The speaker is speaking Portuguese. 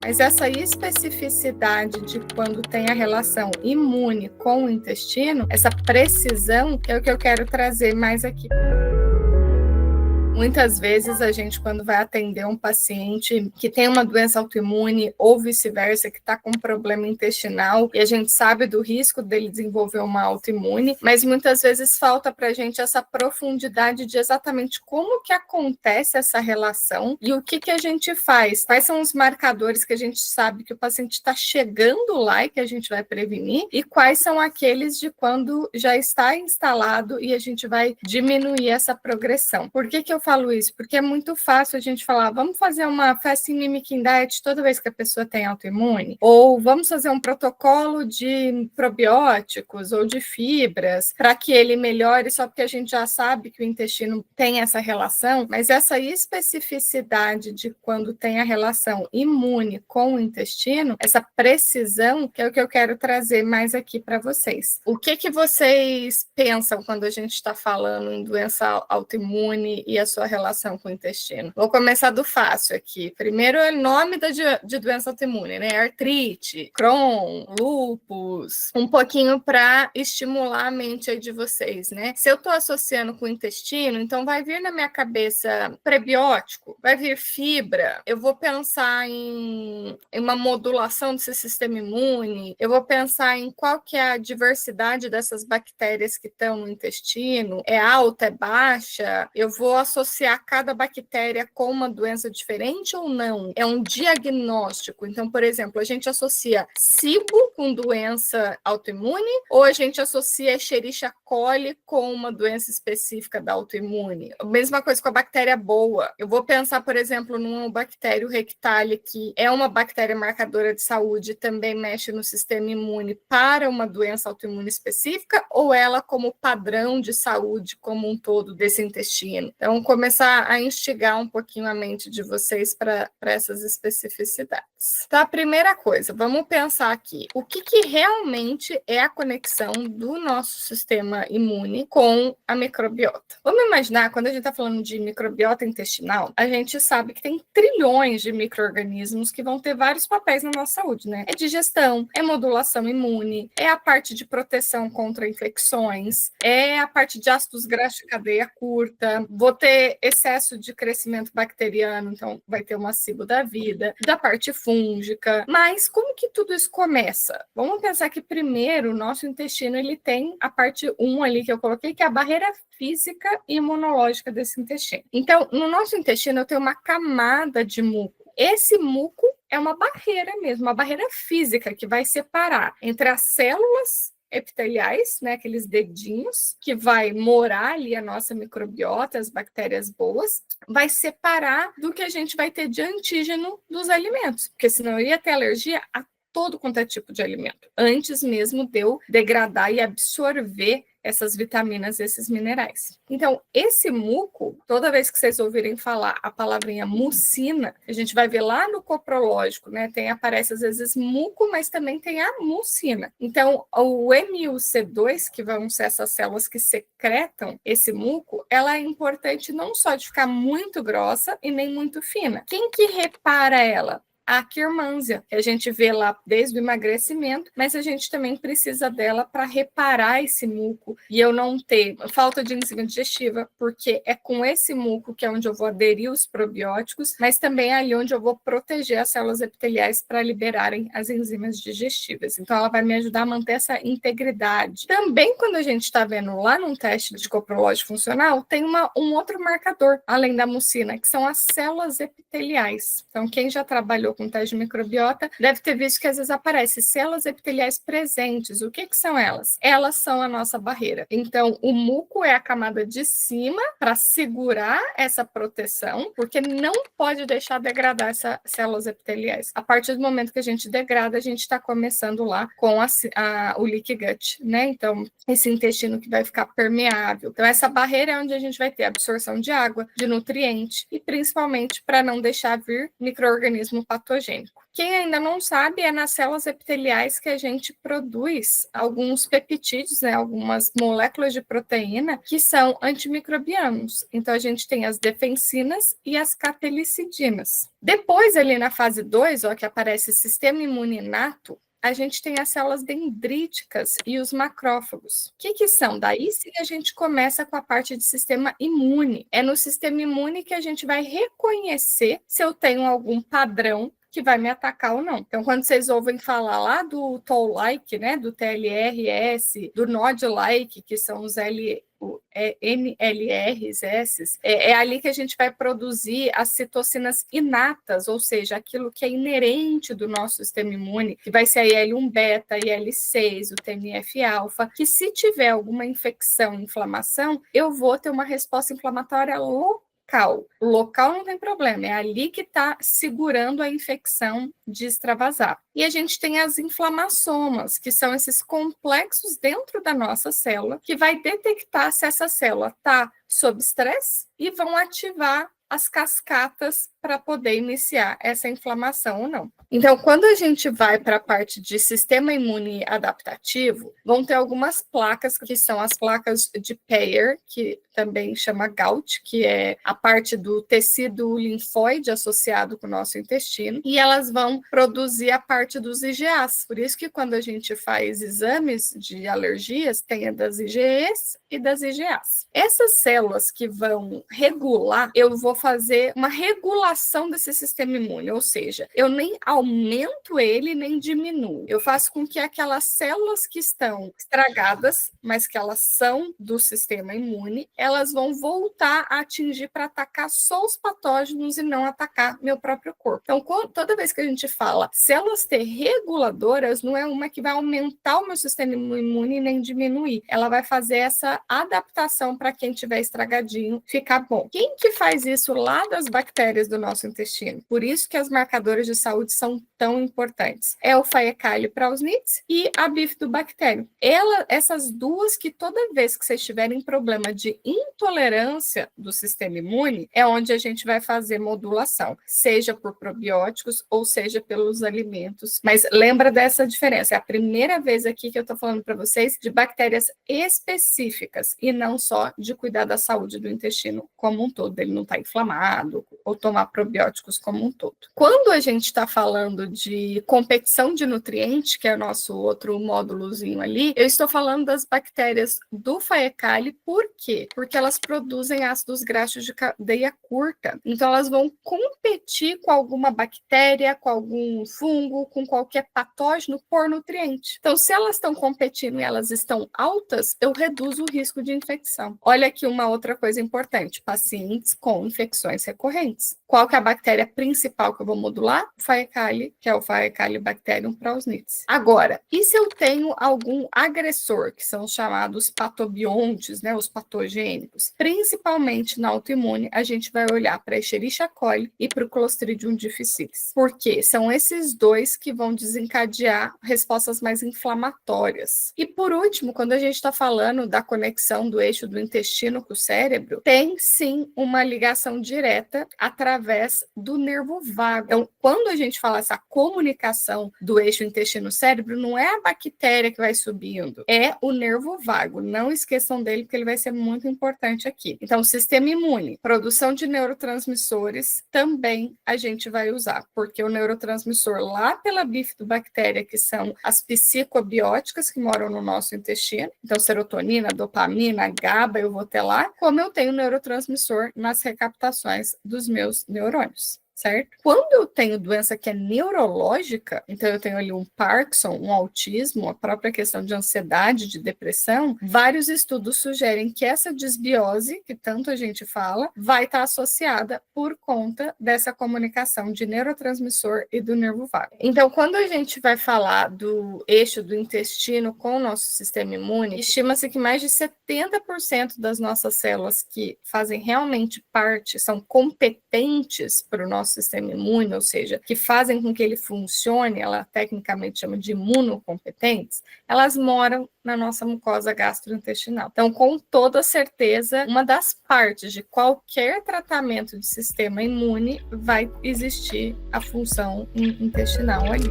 Mas essa especificidade de quando tem a relação imune com o intestino, essa precisão, que é o que eu quero trazer mais aqui. Muitas vezes a gente, quando vai atender um paciente que tem uma doença autoimune ou vice-versa, que está com um problema intestinal, e a gente sabe do risco dele desenvolver uma autoimune, mas muitas vezes falta para a gente essa profundidade de exatamente como que acontece essa relação e o que a gente faz. Quais são os marcadores que a gente sabe que o paciente está chegando lá e que a gente vai prevenir, e quais são aqueles de quando já está instalado e a gente vai diminuir essa progressão. Por que eu falo isso? Porque é muito fácil a gente falar, vamos fazer uma fasting mimicking diet toda vez que a pessoa tem autoimune, ou vamos fazer um protocolo de probióticos ou de fibras para que ele melhore, só porque a gente já sabe que o intestino tem essa relação, mas essa especificidade de quando tem a relação imune com o intestino, essa precisão, que é o que eu quero trazer mais aqui para vocês. O que vocês pensam quando a gente está falando em doença autoimune e a sua relação com o intestino? Vou começar do fácil aqui. Primeiro é o nome de doença autoimune, né? Artrite, Crohn, lúpus. Um pouquinho para estimular a mente aí de vocês, né? Se eu estou associando com o intestino, então vai vir na minha cabeça prebiótico, vai vir fibra, eu vou pensar em uma modulação desse sistema imune, eu vou pensar em qual que é a diversidade dessas bactérias que estão no intestino, é alta, é baixa, eu vou associar cada bactéria com uma doença diferente ou não? É um diagnóstico. Então, por exemplo, a gente associa SIBO com doença autoimune ou a gente associa Escherichia coli com uma doença específica da autoimune? A mesma coisa com a bactéria boa. Eu vou pensar, por exemplo, num bactério rectale, que é uma bactéria marcadora de saúde, também mexe no sistema imune para uma doença autoimune específica, ou ela como padrão de saúde como um todo desse intestino? Então, começar a instigar um pouquinho a mente de vocês para essas especificidades. Então, a primeira coisa, vamos pensar aqui, o que realmente é a conexão do nosso sistema imune com a microbiota? Vamos imaginar, quando a gente está falando de microbiota intestinal, a gente sabe que tem trilhões de micro-organismos que vão ter vários papéis na nossa saúde, né? É digestão, é modulação imune, é a parte de proteção contra infecções, é a parte de ácidos graxos de cadeia curta, vou ter excesso de crescimento bacteriano, então vai ter uma SIBO da vida, da parte fúngica. Mas como que tudo isso começa? Vamos pensar que primeiro o nosso intestino ele tem a parte 1 ali que eu coloquei, que é a barreira física e imunológica desse intestino. Então, no nosso intestino eu tenho uma camada de muco. Esse muco é uma barreira mesmo, uma barreira física que vai separar entre as células epiteliais, né, aqueles dedinhos, que vai morar ali a nossa microbiota, as bactérias boas, vai separar do que a gente vai ter de antígeno dos alimentos, porque senão eu ia ter alergia a todo quanto é tipo de alimento, antes mesmo de eu degradar e absorver essas vitaminas, esses minerais. Então, esse muco, toda vez que vocês ouvirem falar a palavrinha mucina, a gente vai ver lá no coprológico, né? Aparece às vezes muco, mas também tem a mucina. Então, o MUC2, que vão ser essas células que secretam esse muco, ela é importante não só de ficar muito grossa e nem muito fina. Quem que repara ela? A quirmância, que a gente vê lá desde o emagrecimento, mas a gente também precisa dela para reparar esse muco e eu não ter falta de enzima digestiva, porque é com esse muco que é onde eu vou aderir os probióticos, mas também é ali onde eu vou proteger as células epiteliais para liberarem as enzimas digestivas. Então, ela vai me ajudar a manter essa integridade. Também, quando a gente está vendo lá num teste de coprológico funcional, tem um outro marcador, além da mucina, que são as células epiteliais. Então, quem já trabalhou com teste de microbiota deve ter visto que às vezes aparece células epiteliais presentes. O que são elas? Elas são a nossa barreira. Então, o muco é a camada de cima para segurar essa proteção, porque não pode deixar degradar essas células epiteliais. A partir do momento que a gente degrada, a gente está começando lá com o leaky gut, né? Então, esse intestino que vai ficar permeável. Então, essa barreira é onde a gente vai ter absorção de água, de nutriente e principalmente para não deixar vir micro-organismo patológico patogênico. Quem ainda não sabe, é nas células epiteliais que a gente produz alguns peptídeos, né, algumas moléculas de proteína que são antimicrobianos. Então, a gente tem as defensinas e as capelicidinas. Depois, ali na fase 2, ó, que aparece sistema imune inato, a gente tem as células dendríticas e os macrófagos. O que são? Daí sim a gente começa com a parte de sistema imune. É no sistema imune que a gente vai reconhecer se eu tenho algum padrão que vai me atacar ou não. Então, quando vocês ouvem falar lá do Toll-like, né, do TLRS, do Nod-like, que são os NLRS, é ali que a gente vai produzir as citocinas inatas, ou seja, aquilo que é inerente do nosso sistema imune, que vai ser a IL-1 beta, IL-6, o TNF-alfa, que se tiver alguma infecção, inflamação, eu vou ter uma resposta inflamatória local. O local não tem problema, é ali que está segurando a infecção de extravasar. E a gente tem as inflamassomas, que são esses complexos dentro da nossa célula, que vai detectar se essa célula está sob estresse e vão ativar as cascatas para poder iniciar essa inflamação ou não. Então, quando a gente vai para a parte de sistema imune adaptativo, vão ter algumas placas, que são as placas de Peyer, que também chama GAUT, que é a parte do tecido linfóide associado com o nosso intestino, e elas vão produzir a parte dos IgAs. Por isso que quando a gente faz exames de alergias, tem a das IgEs e das IgAs. Essas células que vão regular, eu vou fazer uma regulação desse sistema imune, ou seja, eu nem aumento ele, nem diminuo. Eu faço com que aquelas células que estão estragadas, mas que elas são do sistema imune, elas vão voltar a atingir para atacar só os patógenos e não atacar meu próprio corpo. Então, toda vez que a gente fala células T reguladoras, não é uma que vai aumentar o meu sistema imune nem diminuir. Ela vai fazer essa adaptação para quem tiver estragadinho ficar bom. Quem que faz isso lá das bactérias do nosso intestino? Por isso que as marcadores de saúde são tão importantes. É o Faecalli prausnitzii e a bifidobacterium. Essas duas que toda vez que vocês tiverem problema de intolerância do sistema imune, é onde a gente vai fazer modulação, seja por probióticos ou seja pelos alimentos. Mas lembra dessa diferença, é a primeira vez aqui que eu estou falando para vocês de bactérias específicas e não só de cuidar da saúde do intestino como um todo, ele não está inflamado ou tomar probióticos como um todo. Quando a gente está falando de competição de nutrientes, que é o nosso outro módulozinho ali, eu estou falando das bactérias do Faecalli, por quê? Porque elas produzem ácidos graxos de cadeia curta, então elas vão competir com alguma bactéria, com algum fungo, com qualquer patógeno por nutriente. Então, se elas estão competindo e elas estão altas, eu reduzo o risco de infecção. Olha aqui uma outra coisa importante, pacientes com infecções recorrentes. Qual que é a bactéria principal que eu vou modular? O Faecalli, que é o Faecalibacterium prausnitzii. Agora, e se eu tenho algum agressor, que são chamados patobiontes, né, os patogênicos? Principalmente na autoimune, a gente vai olhar para a Escherichia coli e para o Clostridium difficile. Porque são esses dois que vão desencadear respostas mais inflamatórias. E por último, quando a gente está falando da conexão do eixo do intestino com o cérebro, tem sim uma ligação direta através do nervo vago. Então, quando a gente fala essa comunicação do eixo intestino-cérebro, não é a bactéria que vai subindo, é o nervo vago. Não esqueçam dele, porque ele vai ser muito importante aqui. Então, sistema imune, produção de neurotransmissores, também a gente vai usar, porque o neurotransmissor lá pela bifidobactéria, que são as psicobióticas que moram no nosso intestino, então serotonina, dopamina, GABA, eu vou ter lá, como eu tenho neurotransmissor nas recaptações dos meus neurônios. Certo? Quando eu tenho doença que é neurológica, então eu tenho ali um Parkinson, um autismo, a própria questão de ansiedade, de depressão, vários estudos sugerem que essa desbiose, que tanto a gente fala, vai estar associada por conta dessa comunicação de neurotransmissor e do nervo vago. Então, quando a gente vai falar do eixo do intestino com o nosso sistema imune, estima-se que mais de 70% das nossas células que fazem realmente parte, são competentes para o nosso nosso sistema imune, ou seja, que fazem com que ele funcione, ela tecnicamente chama de imunocompetentes, elas moram na nossa mucosa gastrointestinal. Então, com toda certeza, uma das partes de qualquer tratamento de sistema imune vai existir a função intestinal ali.